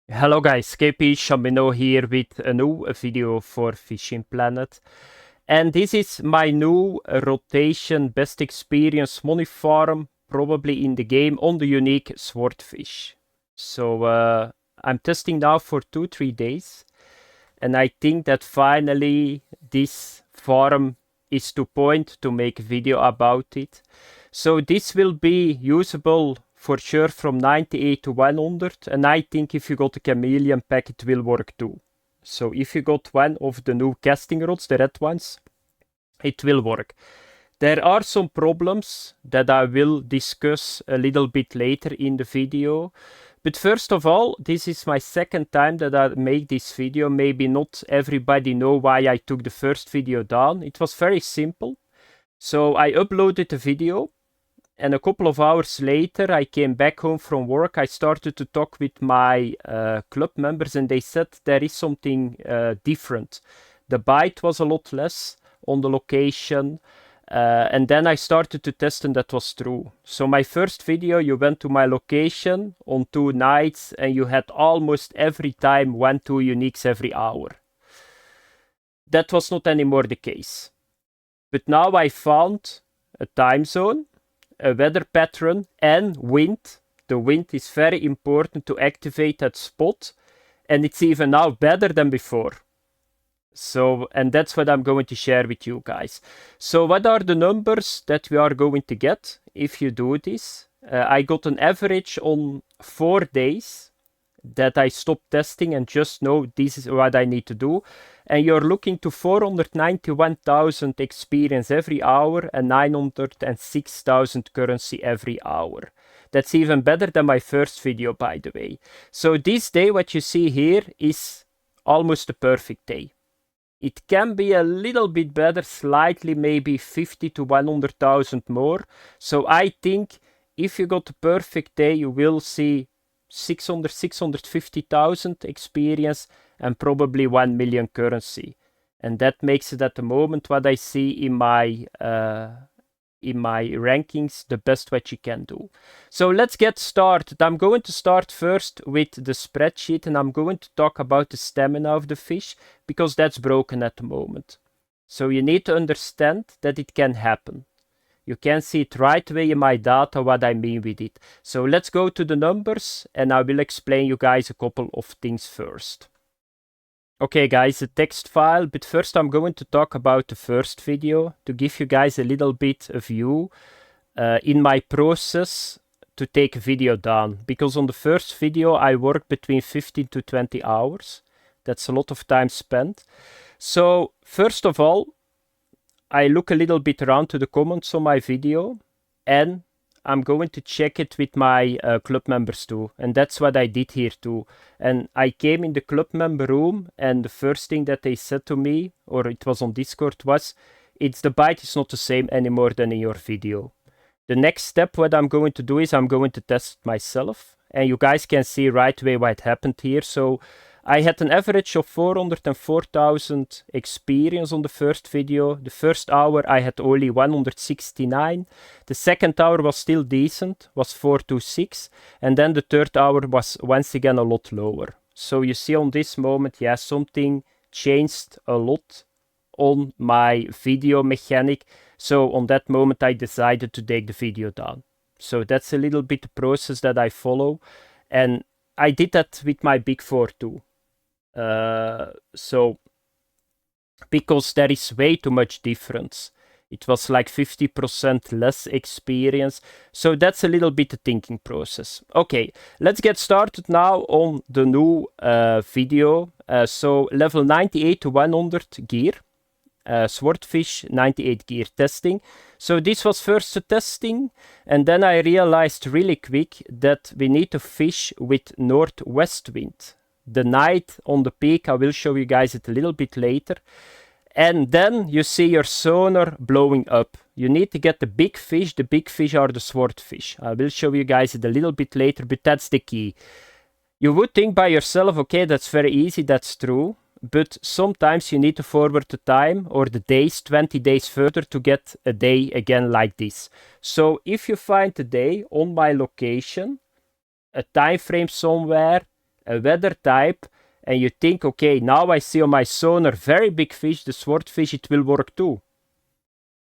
Hello guys, KP Chamaeleon here with a new video for Fishing Planet. And this is my new rotation best experience money farm, probably in the game, on the unique Swordfish. So I'm testing now for 2-3 days. And I think that finally this farm is to point to make a video about it. So this will be usable for sure from 98 to 100, and I think if you got a Chamaeleon pack it will work too. So if you got one of the new casting rods, the red ones, it will work. There are some problems that I will discuss a little bit later in the video. But first of all, this is my second time that I make this video. Maybe not everybody know why I took the first video down. It was very simple. So I uploaded a video, and a couple of hours later I came back home from work. I started to talk with my club members, and they said there is something different. The bite was a lot less on the location. And then I started to test, and that was true. So my first video, you went to my location on 2 nights and you had almost every time 1-2 uniques every hour. That was not anymore the case. But now I found a time zone, a weather pattern, and wind. The wind is very important to activate that spot, and it's even now better than before. So, and that's what I'm going to share with you guys. So what are the numbers that we are going to get if you do this? I got an average on 4 days that I stopped testing and just know this is what I need to do. And you're looking to 491,000 experience every hour and 906,000 currency every hour. That's even better than my first video, by the way. So this day, what you see here is almost a perfect day. It can be a little bit better, slightly, maybe 50 to 100,000 more. So I think if you got a perfect day, you will see 650,000 experience and probably 1 million currency. And that makes it at the moment what I see in my rankings the best what you can do. So let's get started. I'm going to start first with the spreadsheet, and I'm going to talk about the stamina of the fish because that's broken at the moment. So you need to understand that it can happen. You can see it right away in my data what I mean with it. So let's go to the numbers, and I will explain you guys a couple of things first. Okay guys, a text file, but first I'm going to talk about the first video to give you guys a little bit of view in my process to take a video down. Because on the first video I worked between 15 to 20 hours. That's a lot of time spent. So first of all, I look a little bit around to the comments on my video, and I'm going to check it with my club members too. And that's what I did here too. And I came in the club member room, and the first thing that they said to me, or it was on Discord, was, the bite is not the same anymore than in your video. The next step what I'm going to do is I'm going to test it myself. And you guys can see right away what happened here. So I had an average of 404,000 experience on the first video. The first hour I had only 169. The second hour was still decent, was 426. And then the third hour was once again a lot lower. So you see on this moment, yeah, something changed a lot on my video mechanic. So on that moment I decided to take the video down. So that's a little bit the process that I follow. And I did that with my Big 4 too. So because there is way too much difference. It was like 50% less experience. So that's a little bit the thinking process. Okay, let's get started now on the new video. So level 98 to 100 gear. Swordfish 98 gear testing. So this was first the testing, and then I realized really quick that we need to fish with northwest wind. The night on the peak, I will show you guys it a little bit later. And then you see your sonar blowing up. You need to get the big fish. The big fish are the swordfish. I will show you guys it a little bit later, but that's the key. You would think by yourself, okay, that's very easy, that's true. But sometimes you need to forward the time or the days 20 days further to get a day again like this. So if you find a day on my location, a time frame somewhere, a weather type, and you think, okay, now I see on my sonar very big fish, the swordfish, it will work too.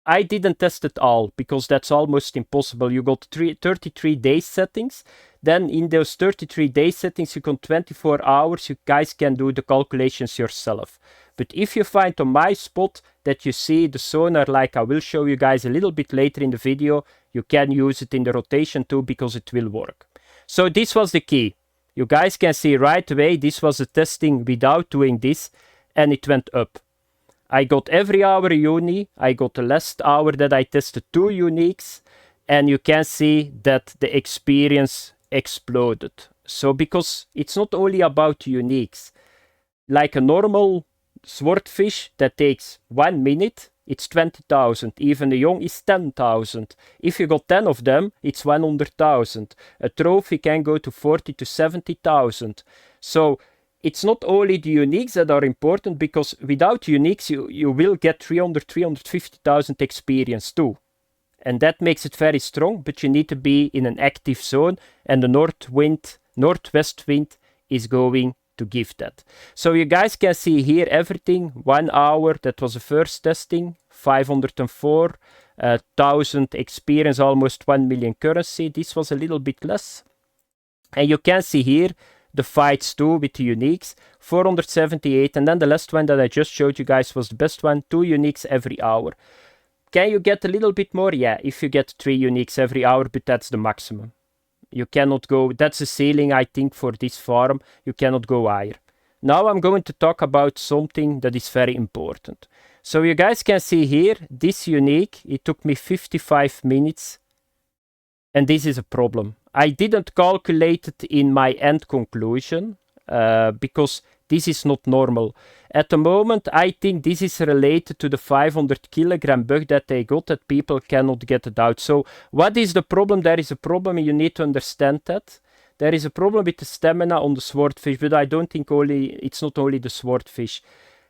I didn't test it all, because that's almost impossible. You got 33 day settings. Then in those 33 day settings, you got 24 hours. You guys can do the calculations yourself. But if you find on my spot that you see the sonar, like I will show you guys a little bit later in the video, you can use it in the rotation too, because it will work. So this was the key. You guys can see right away, this was a testing without doing this, and it went up. I got every hour a uni. I got the last hour that I tested 2 uniques, and you can see that the experience exploded. So because it's not only about uniques. Like a normal swordfish that takes 1 minute, it's 20,000. Even a young is 10,000. If you got 10 of them, it's 100,000. A trophy can go to 40 to 70,000. So it's not only the uniques that are important, because without uniques you will get 350,000 experience too. And that makes it very strong, but you need to be in an active zone, and the northwest wind is going to give that. So you guys can see here everything. 1 hour, that was the first testing, 504,000 experience, almost 1 million currency. This was a little bit less. And you can see here the fights too with the uniques, 478, and then the last one that I just showed you guys was the best one, 2 uniques every hour. Can you get a little bit more? Yeah, if you get 3 uniques every hour, but that's the maximum. You cannot go, that's the ceiling I think for this farm, you cannot go higher. Now I'm going to talk about something that is very important. So you guys can see here, this unique, it took me 55 minutes, and this is a problem. I didn't calculate it in my end conclusion, because this is not normal. At the moment, I think this is related to the 500 kilogram bug that they got, that people cannot get it out. So what is the problem? There is a problem, and you need to understand that. There is a problem with the stamina on the swordfish, but I don't think it's not only the swordfish.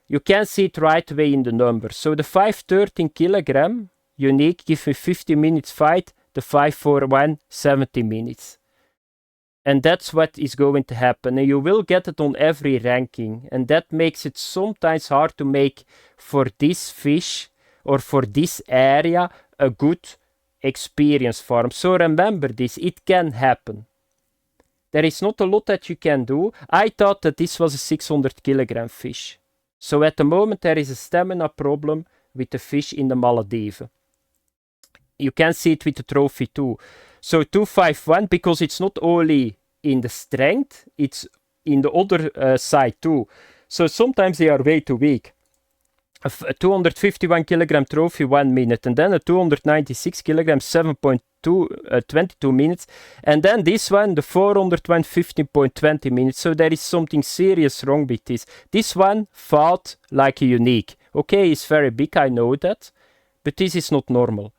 You can see it right away in the numbers. So the 513 kilogram unique gives me 50 minutes fight, the 541, 70 minutes. And that's what is going to happen. And you will get it on every ranking. And that makes it sometimes hard to make for this fish or for this area a good experience farm. So remember this, it can happen. There is not a lot that you can do. I thought that this was a 600 kilogram fish. So at the moment there is a stamina problem with the fish in the Maldives. You can see it with the trophy too. So 251, because it's not only in the strength, it's in the other side too. So sometimes they are way too weak. A 251 kilogram trophy 1 minute, and then a 296 kilogram 7.22 minutes, and then this one, the 401 15.20 minutes. So there is something serious wrong with this. This one fought like a unique. Okay, it's very big, I know that, but this is not normal.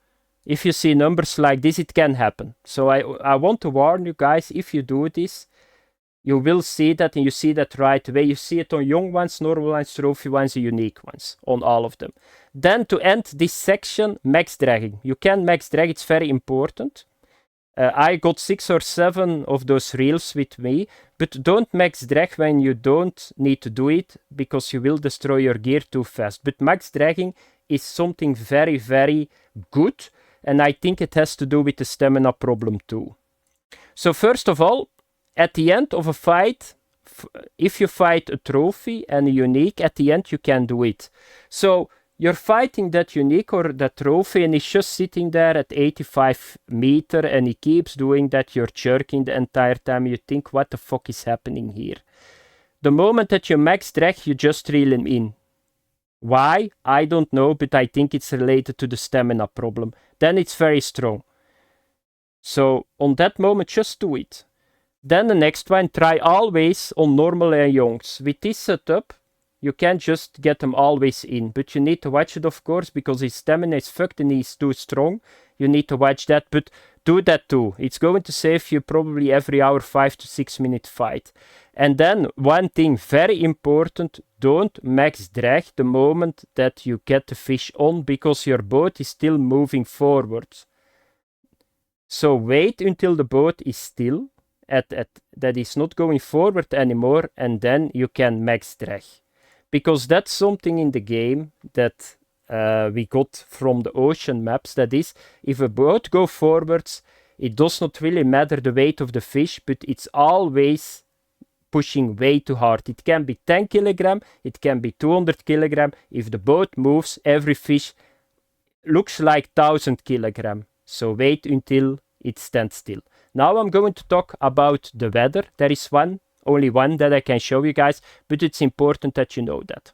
If you see numbers like this, it can happen. So I want to warn you guys, if you do this, you will see that, and you see that right away. You see it on young ones, normal ones, trophy ones, and unique ones, on all of them. Then to end this section, max dragging. You can max drag, it's very important. I got 6 or 7 of those reels with me, but don't max drag when you don't need to do it, because you will destroy your gear too fast. But max dragging is something very, very good. And I think it has to do with the stamina problem too. So first of all, at the end of a fight, if you fight a trophy and a unique, at the end you can do it. So you're fighting that unique or that trophy, and he's just sitting there at 85 meter, and he keeps doing that. You're jerking the entire time. You think, what the fuck is happening here? The moment that you max drag, you just reel him in. Why? I don't know, but I think it's related to the stamina problem. Then it's very strong. So on that moment, just do it. Then the next one, try always on normal and youngs. With this setup, you can just get them always in, but you need to watch it, of course, because his stamina is fucked and he's too strong. You need to watch that, but do that too. It's going to save you probably every hour 5 to 6 minute fight. And then one thing very important, don't max drag the moment that you get the fish on, because your boat is still moving forward. So wait until the boat is still, that is not going forward anymore, and then you can max drag. Because that's something in the game that we got from the ocean maps. That is, if a boat goes forwards, it does not really matter the weight of the fish, but it's always pushing way too hard. It can be 10 kilogram, it can be 200 kilogram. If the boat moves, every fish looks like 1000 kilogram. So wait until it stands still. Now I'm going to talk about the weather. There is only one that I can show you guys, but it's important that you know that.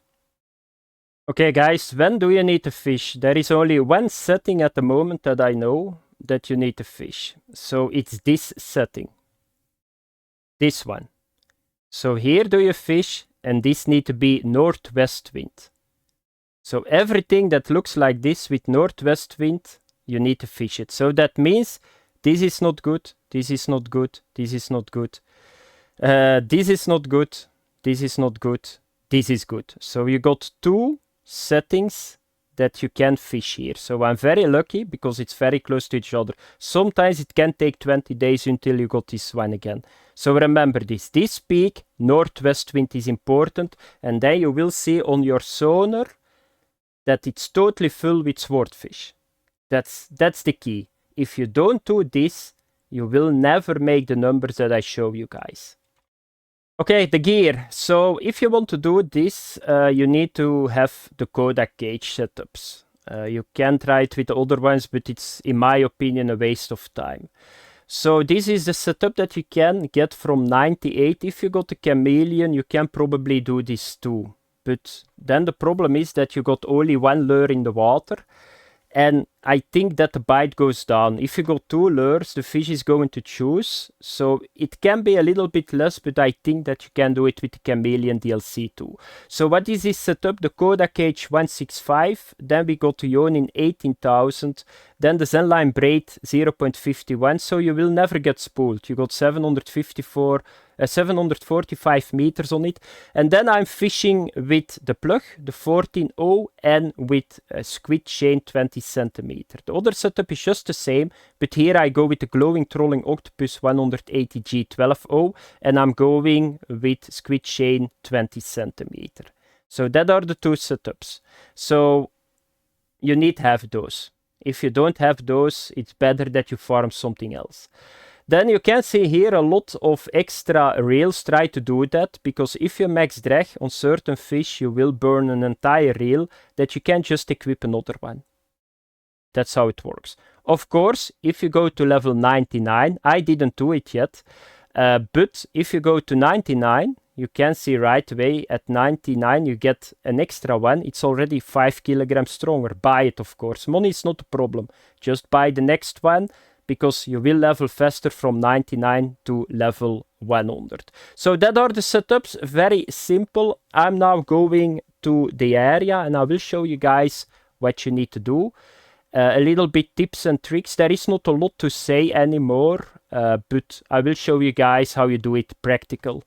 Okay guys, when do you need to fish? There is only one setting at the moment that I know that you need to fish. So it's this setting. This one. So here do you fish, and this need to be northwest wind. So everything that looks like this with northwest wind, you need to fish it. So that means this is not good, this is not good, this is not good. This is not good, this is not good, this is good. So you got 2 settings that you can fish here. So I'm very lucky because it's very close to each other. Sometimes it can take 20 days until you got this one again. So remember this. This peak, northwest wind is important, and then you will see on your sonar that it's totally full with swordfish. That's the key. If you don't do this, you will never make the numbers that I show you guys. Okay, the gear. So if you want to do this, you need to have the Kodak gauge setups. You can try it with the other ones, but it's, in my opinion, a waste of time. So this is the setup that you can get from 98. If you got the Chamaeleon, you can probably do this too. But then the problem is that you got only 1 lure in the water. And I think that the bite goes down. If you got 2 lures, the fish is going to choose. So it can be a little bit less, but I think that you can do it with the Chamaeleon DLC too. So what is this setup? The Kodak Cage 165. Then we got the Yonin 18,000. Then the Zenline Braid 0.51. So you will never get spooled. You got 745 meters on it. And then I'm fishing with the plug, the 14.0, and with a squid chain 20 centimeter. The other setup is just the same, but here I go with the glowing trolling octopus 180G 12.0, and I'm going with squid chain 20 centimeter. So that are the 2 setups. So you need to have those. If you don't have those, it's better that you farm something else. Then you can see here a lot of extra reels. Try to do that, because if you max drag on certain fish, you will burn an entire reel that you can just equip another one. That's how it works. Of course, if you go to level 99, I didn't do it yet, but if you go to 99, you can see right away at 99 you get an extra one. It's already 5 kilograms stronger. Buy it, of course. Money is not a problem. Just buy the next one, because you will level faster from 99 to level 100. So that are the setups, very simple. I'm now going to the area and I will show you guys what you need to do. A little bit tips and tricks. There is not a lot to say anymore, but I will show you guys how you do it practical.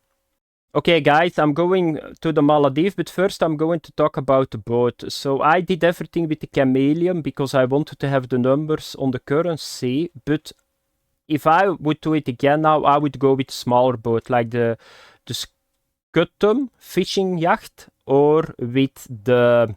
Okay guys, I'm going to the Maldives, but first I'm going to talk about the boat. So I did everything with the Chamaeleon because I wanted to have the numbers on the currency, but if I would do it again now, I would go with a smaller boat, like the Scutum fishing yacht, or with the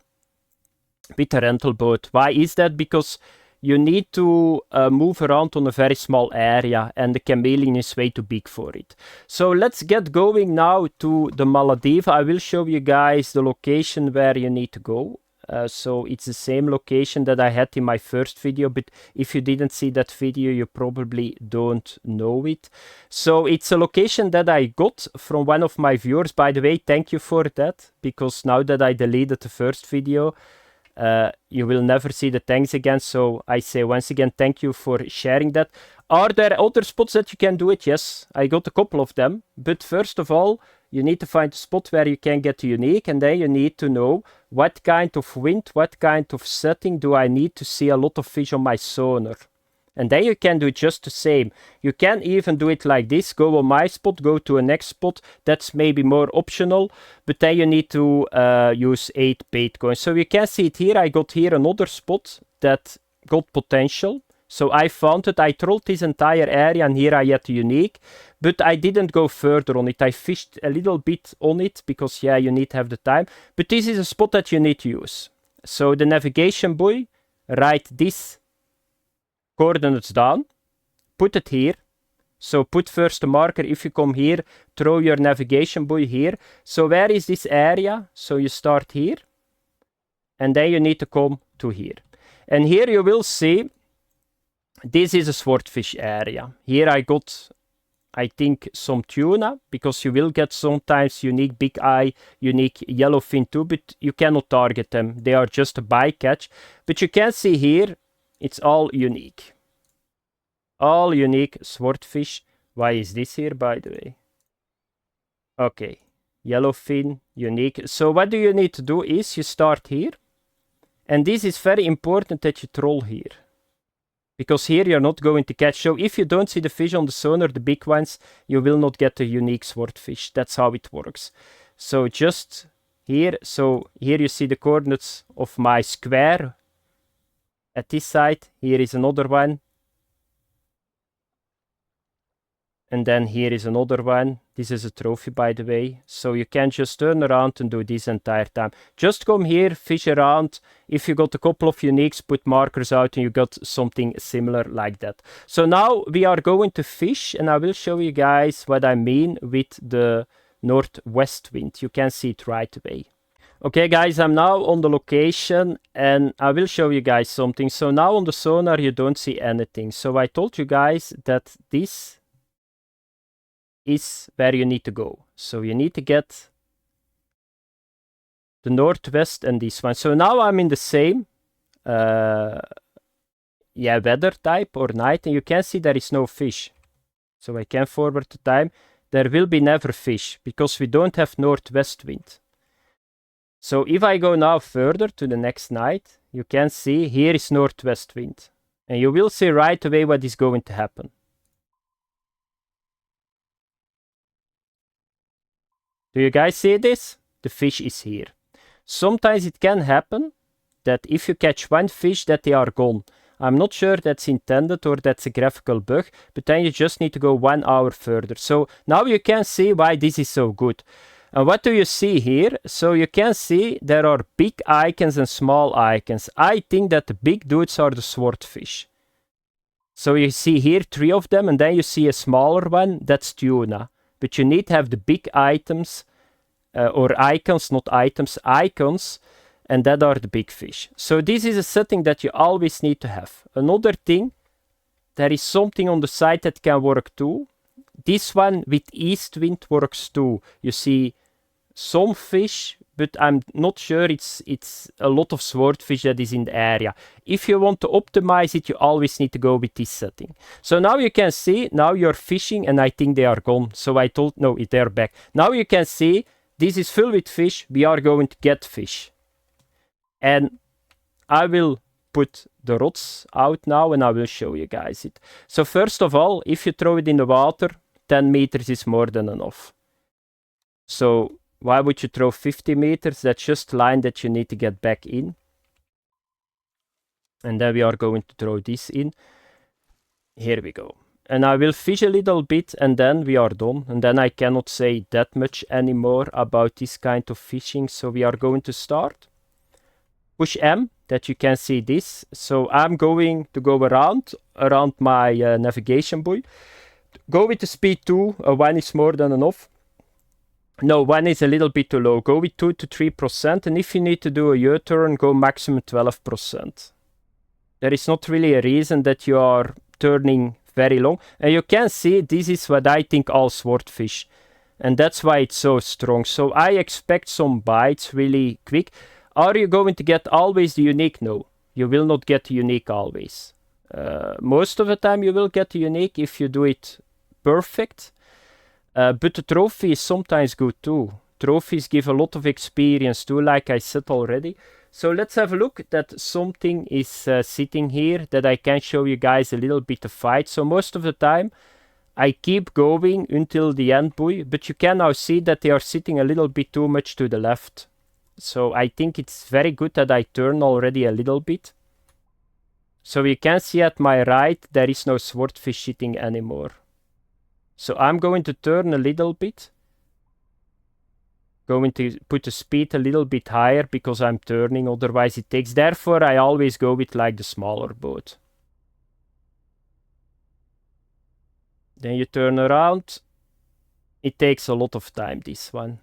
rental boat. Why is that? Because you need to move around on a very small area, and the Chamaeleon is way too big for it. So let's get going now to the Maldives. I will show you guys the location where you need to go. So it's the same location that I had in my first video, but if you didn't see that video, you probably don't know it. So it's a location that I got from one of my viewers. By the way, thank you for that, because now that I deleted the first video, you will never see the thanks again. So I say once again, thank you for sharing that. Are there other spots that you can do it? Yes, I got a couple of them. But first of all, you need to find a spot where you can get unique, and then you need to know what kind of wind, what kind of setting do I need to see a lot of fish on my sonar. And then you can do it just the same. You can even do it like this, go on my spot, go to a next spot. That's maybe more optional, but then you need to use 8 bait coins. So you can see it here. I got here another spot that got potential. So I found it, I trolled this entire area and here I had the unique, but I didn't go further on it. I fished a little bit on it because yeah, you need to have the time, but this is a spot that you need to use. So the navigation buoy, write this coordinates down, put it here. So put first the marker, if you come here, throw your navigation buoy here. So where is this area? So you start here, and then you need to come to here. And here you will see, this is a swordfish area. Here I got, I think, some tuna, because you will get sometimes unique big eye, unique yellowfin too, but you cannot target them. They are just a bycatch. But you can see here, it's all unique. All unique swordfish. Why is this here, by the way? Okay, yellowfin, unique. So what do you need to do is you start here. And this is very important that you troll here. Because here you're not going to catch. So if you don't see the fish on the sonar, the big ones, you will not get a unique swordfish. That's how it works. So just here. So here you see the coordinates of my square. At this side, here is another one. And then here is another one. This is a trophy, by the way. So you can just turn around and do this entire time. Just come here, fish around. If you got a couple of uniques, put markers out and you got something similar like that. So now we are going to fish and I will show you guys what I mean with the northwest wind. You can see it right away. Okay guys, I'm now on the location and I will show you guys something. So now on the sonar you don't see anything. So I told you guys that this is where you need to go. So you need to get the northwest and this one. So now I'm in the same weather type or night, and you can see there is no fish. So I can forward the time. There will be never fish because we don't have northwest wind. So if I go now further to the next night, you can see here is northwest wind. And you will see right away what is going to happen. Do you guys see this? The fish is here. Sometimes it can happen that if you catch one fish that they are gone. I'm not sure that's intended or that's a graphical bug, but then you just need to go 1 hour further. So now you can see why this is so good. And what do you see here? So you can see there are big icons and small icons. I think that the big dudes are the swordfish. So you see here 3 of them, and then you see a smaller one, that's tuna. But you need to have the big items, or icons, not items, icons, and that are the big fish. So this is a setting that you always need to have. Another thing, there is something on the side that can work too. This one with east wind works too. You see some fish, but I'm not sure it's a lot of swordfish that is in the area. If you want to optimize it, you always need to go with this setting. So now you can see, now you're fishing, and I think they are gone. So I told, no, they're back. Now you can see, this is full with fish. We are going to get fish. And I will put the rods out now and I will show you guys it. So first of all, if you throw it in the water, 10 meters is more than enough. So why would you throw 50 meters? That's just line that you need to get back in. And then we are going to throw this in. Here we go. And I will fish a little bit and then we are done. And then I cannot say that much anymore about this kind of fishing. So we are going to start. Push M, that you can see this. So I'm going to go around my navigation buoy. Go with the speed 2. 1 is more than enough. No, 1 is a little bit too low. Go with 2 to 3%. And if you need to do a U-turn, go maximum 12%. There is not really a reason that you are turning very long. And you can see this is what I think all swordfish. And that's why it's so strong. So I expect some bites really quick. Are you going to get always the unique? No, you will not get the unique always. Most of the time you will get the unique if you do it perfect. But the trophy is sometimes good too. Trophies give a lot of experience too, like I said already. So let's have a look that something is sitting here that I can show you guys a little bit of fight. So most of the time I keep going until the end buoy, but you can now see that they are sitting a little bit too much to the left. So I think it's very good that I turn already a little bit. So you can see at my right, there is no swordfish sitting anymore. So I'm going to turn a little bit. Going to put the speed a little bit higher because I'm turning, otherwise it takes. Therefore, I always go with like the smaller boat. Then you turn around. It takes a lot of time, this one.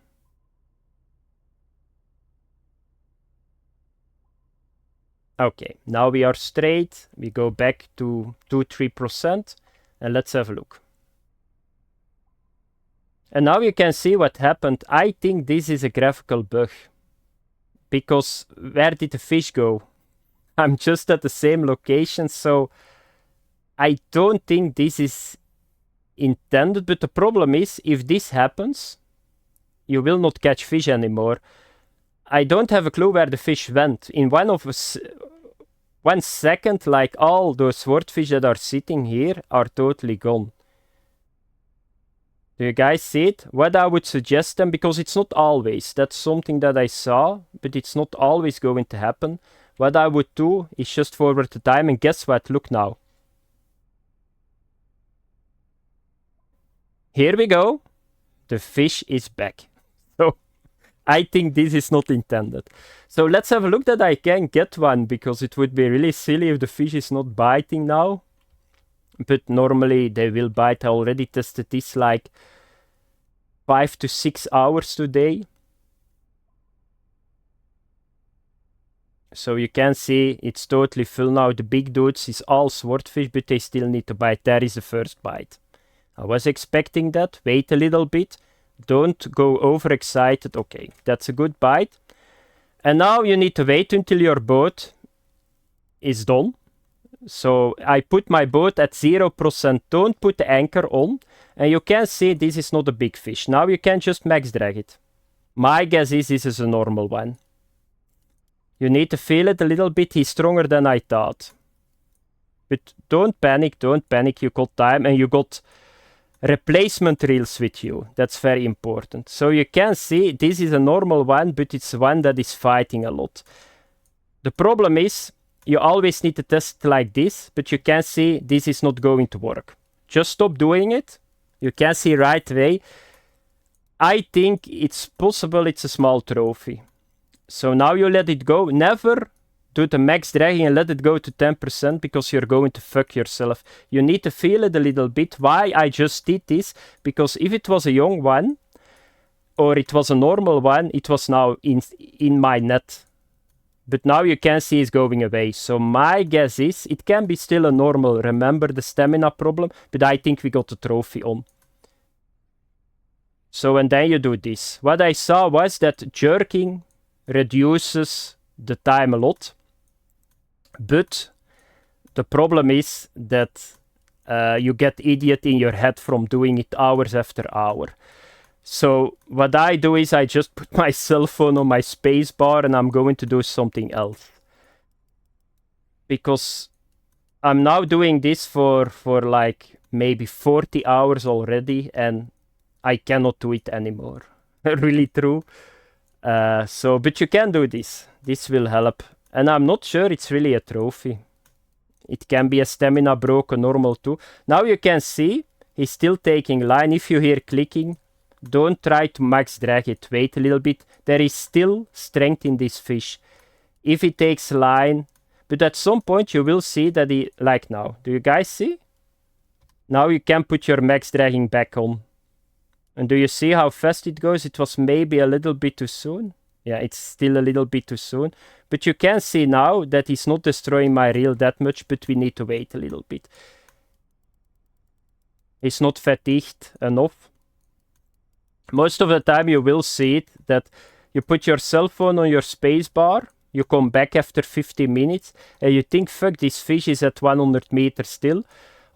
Okay, now we are straight. We go back to 2-3%, and let's have a look. And now you can see what happened. I think this is a graphical bug. Because where did the fish go? I'm just at the same location, so I don't think this is intended. But the problem is, if this happens, you will not catch fish anymore. I don't have a clue where the fish went. In 1 second, like all those swordfish that are sitting here are totally gone. Do you guys see it? What I would suggest them, because it's not always, that's something that I saw, but it's not always going to happen. What I would do is just forward the time, and guess what? Look now. Here we go. The fish is back. So I think this is not intended. So let's have a look that I can get one, because it would be really silly if the fish is not biting now. But normally they will bite. I already tested this like 5 to 6 hours today. So you can see it's totally full now. The big dudes is all swordfish, but they still need to bite. There is the first bite. I was expecting that. Wait a little bit. Don't go overexcited. Okay, that's a good bite. And now you need to wait until your boat is done. So I put my boat at 0%. Don't put the anchor on. And you can see this is not a big fish. Now you can just max drag it. My guess is this is a normal one. You need to feel it a little bit. He's stronger than I thought. But don't panic, don't panic. You got time and you got replacement reels with you. That's very important. So you can see this is a normal one, but it's one that is fighting a lot. The problem is you always need to test like this, but you can see this is not going to work. Just stop doing it. You can see right away. I think it's possible it's a small trophy. So now you let it go. Never do the max dragging and let it go to 10% because you're going to fuck yourself. You need to feel it a little bit. Why I just did this? Because if it was a young one or it was a normal one, it was now in my net. But now you can see it's going away. So my guess is it can be still a normal. Remember the stamina problem, but I think we got the trophy on. So and then you do this. What I saw was that jerking reduces the time a lot. But the problem is that you get idiot in your head from doing it hours after hour. So what I do is I just put my cell phone on my space bar and I'm going to do something else. Because I'm now doing this for like maybe 40 hours already and I cannot do it anymore. Really true. But you can do this. This will help. And I'm not sure it's really a trophy. It can be a stamina broken normal too. Now you can see he's still taking line. If you hear clicking, don't try to max drag it. Wait a little bit. There is still strength in this fish. If he takes line, but at some point you will see that he, like now. Do you guys see? Now you can put your max dragging back on. And do you see how fast it goes? It was maybe a little bit too soon. Yeah, it's still a little bit too soon. But you can see now that he's not destroying my reel that much, but we need to wait a little bit. He's not fatigued enough. Most of the time you will see it, that you put your cell phone on your space bar, you come back after 50 minutes, and you think, fuck, this fish is at 100 meters still.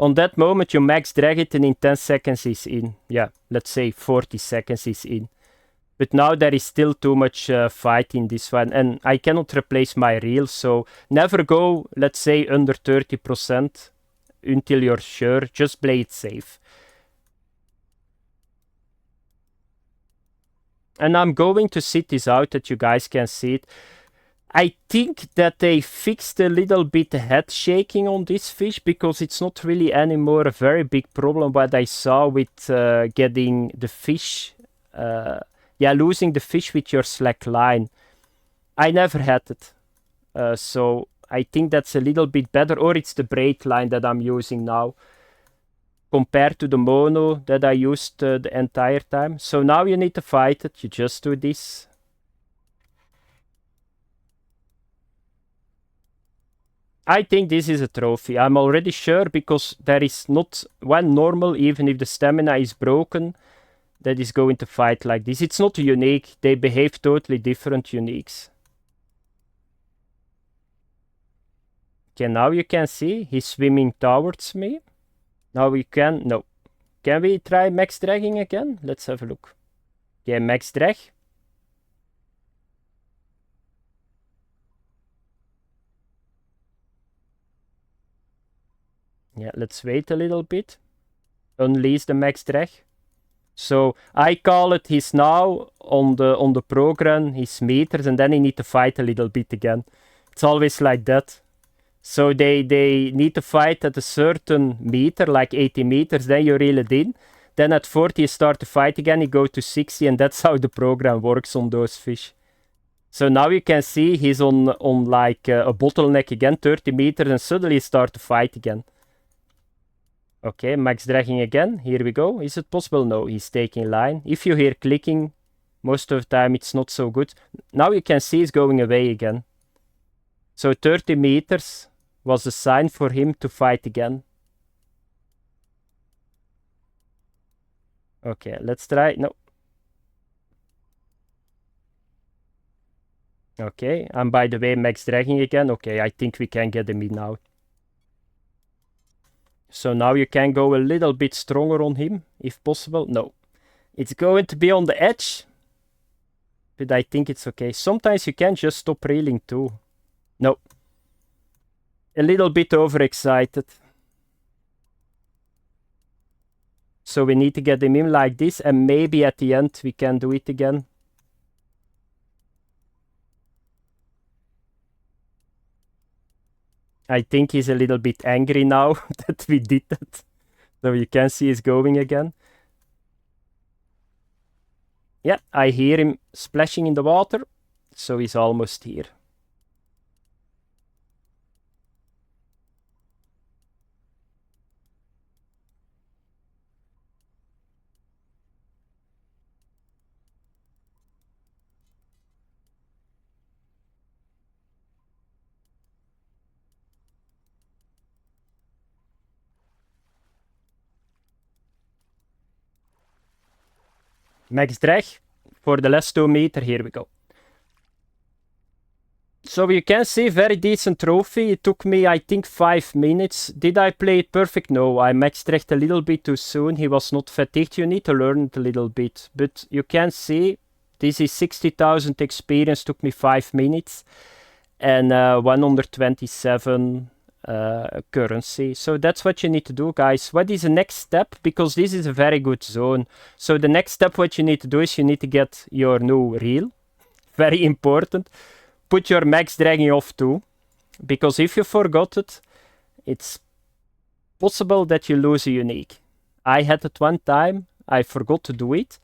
On that moment, you max drag it, and in 10 seconds he's in. Yeah, let's say 40 seconds he's in. But now there is still too much fight in this one, and I cannot replace my reel, so never go, let's say, under 30% until you're sure. Just play it safe. And I'm going to sit this out that you guys can see it. I think that they fixed a little bit the head shaking on this fish, because it's not really anymore a very big problem what I saw with getting the fish, losing the fish with your slack line. I never had it. So I think that's a little bit better, or it's the braid line that I'm using now compared to the mono that I used the entire time. So now you need to fight it. You just do this. I think this is a trophy. I'm already sure, because there is not one normal, even if the stamina is broken, that is going to fight like this. It's not unique. They behave totally different uniques. Okay, now you can see he's swimming towards me. Now we can... No. Can we try max dragging again? Let's have a look. Okay, max drag. Yeah, let's wait a little bit. Unleash the max drag. So I call it, he's now on the program, he's meters, and then he need to fight a little bit again. It's always like that. So they need to fight at a certain meter, like 80 meters, then you reel it in. Then at 40 you start to fight again, you go to 60, and that's how the program works on those fish. So now you can see he's on like a bottleneck again, 30 meters, and suddenly he start to fight again. Okay, max dragging again. Here we go. Is it possible? No, he's taking line. If you hear clicking, most of the time it's not so good. Now you can see he's going away again. So 30 meters was a sign for him to fight again. Okay, let's try. No. Okay, and by the way, max dragging again. Okay, I think we can get him in now. So now you can go a little bit stronger on him, if possible. No. It's going to be on the edge. But I think it's okay. Sometimes you can just stop reeling too. No. A little bit overexcited. So we need to get him in like this, and maybe at the end we can do it again. I think he's a little bit angry now that we did that. So you can see he's going again. Yeah, I hear him splashing in the water. So he's almost here. Max drag for the last 2 meters. Here we go. So you can see, very decent trophy. It took me, I think, 5 minutes. Did I play it perfect? No, I max dragged a little bit too soon. He was not fatigued. You need to learn it a little bit. But you can see, this is 60,000 experience. Took me 5 minutes. And 127 currency. So that's what you need to do, guys. What is the next step? Because this is a very good zone. So the next step what you need to do is you need to get your new reel. Very important. Put your max dragging off too. Because if you forgot it, it's possible that you lose a unique. I had it one time. I forgot to do it.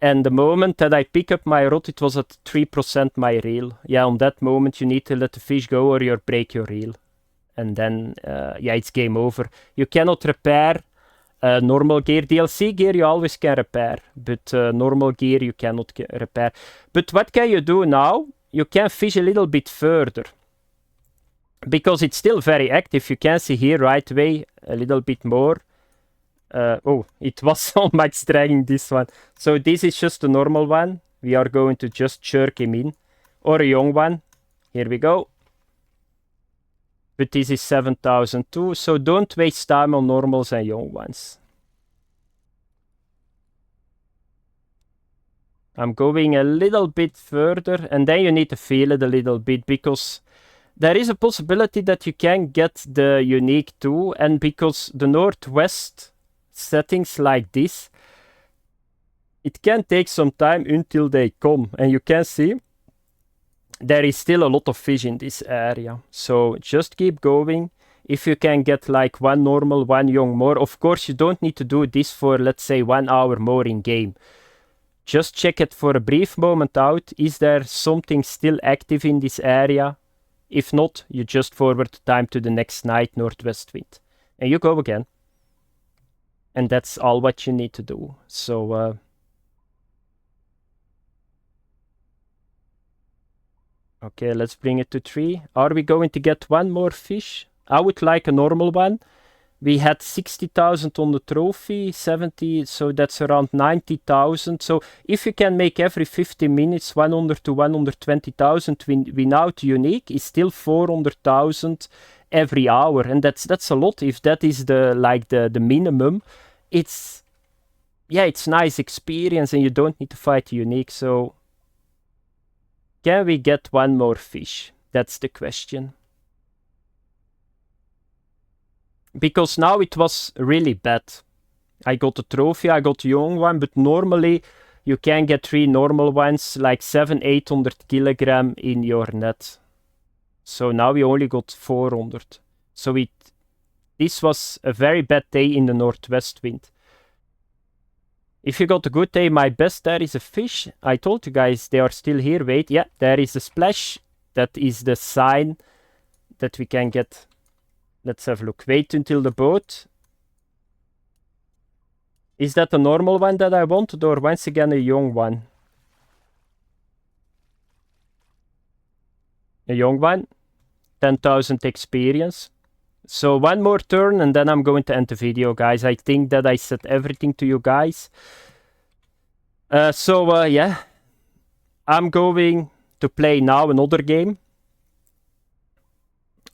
And the moment that I pick up my rod, it was at 3% my reel. Yeah, on that moment you need to let the fish go or you break your reel. And then, it's game over. You cannot repair normal gear. DLC gear you always can repair, but normal gear you cannot repair. But what can you do now? You can fish a little bit further. Because it's still very active. You can see here right away a little bit more. It was on max dragging, this one. So this is just a normal one. We are going to just jerk him in. Or a young one. Here we go. But this is 7,002, so don't waste time on normals and young ones. I'm going a little bit further, and then you need to feel it a little bit, because there is a possibility that you can get the unique too, and because the northwest settings like this, it can take some time until they come. And you can see there is still a lot of fish in this area. So just keep going. If you can get like one normal, one young more, of course you don't need to do this for, let's say, 1 hour more in game. Just check it for a brief moment out. Is there something still active in this area? If not, you just forward the time to the next night, northwest wind. And you go again. And that's all what you need to do. So, okay, let's bring it to 3. Are we going to get one more fish? I would like a normal one. We had 60,000 on the trophy, 70, so that's around 90,000. So if you can make every 50 minutes 100 to 120,000 without unique, is still 400,000 every hour, and that's a lot. If that is the minimum, it's nice experience, and you don't need to fight unique. So can we get one more fish? That's the question. Because now it was really bad. I got a trophy, I got a young one, but normally you can get 3 normal ones, like 700-800 kilogram in your net. So now we only got 400. So this was a very bad day in the northwest wind. If you got a good day, my best, there is a fish. I told you guys they are still here. Wait, yeah, there is a splash. That is the sign that we can get. Let's have a look. Wait until the boat. Is that a normal one that I wanted, or once again a young one? A young one. 10,000 experience. So one more turn and then I'm going to end the video, guys. I think that I said everything to you guys. Yeah. I'm going to play now another game.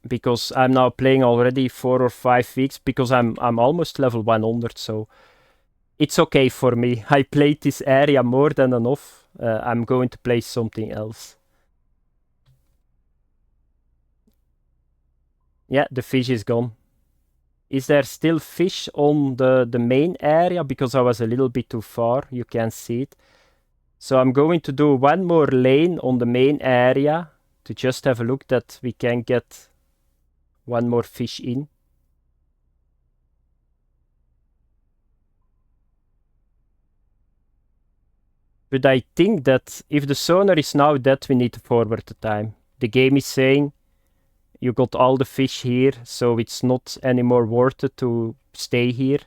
Because I'm now playing already 4 or 5 weeks, because I'm almost level 100, so it's okay for me. I played this area more than enough. I'm going to play something else. Yeah, the fish is gone. Is there still fish on the main area? Because I was a little bit too far, you can see it. So I'm going to do one more lane on the main area to just have a look that we can get one more fish in. But I think that if the sonar is now dead, we need to forward the time. The game is saying you got all the fish here, so it's not anymore worth it to stay here.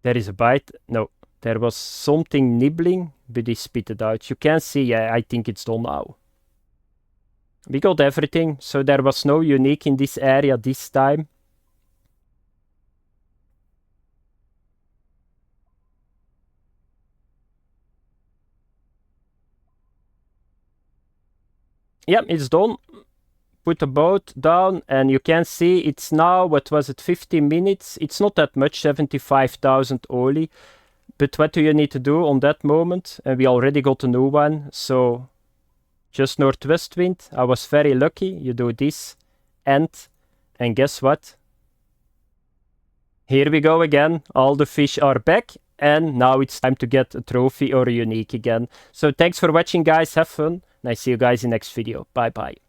There is a bite. No, there was something nibbling, but he spit it out. You can see, yeah, I think it's done now. We got everything, so there was no unique in this area this time. Yep, it's done. Put the boat down and you can see it's now, what was it, 15 minutes? It's not that much, 75,000 only. But what do you need to do on that moment? And we already got a new one, so just northwest wind. I was very lucky. You do this and guess what? Here we go again. All the fish are back. And now it's time to get a trophy or a unique again. So thanks for watching, guys. Have fun. And I see you guys in the next video. Bye bye.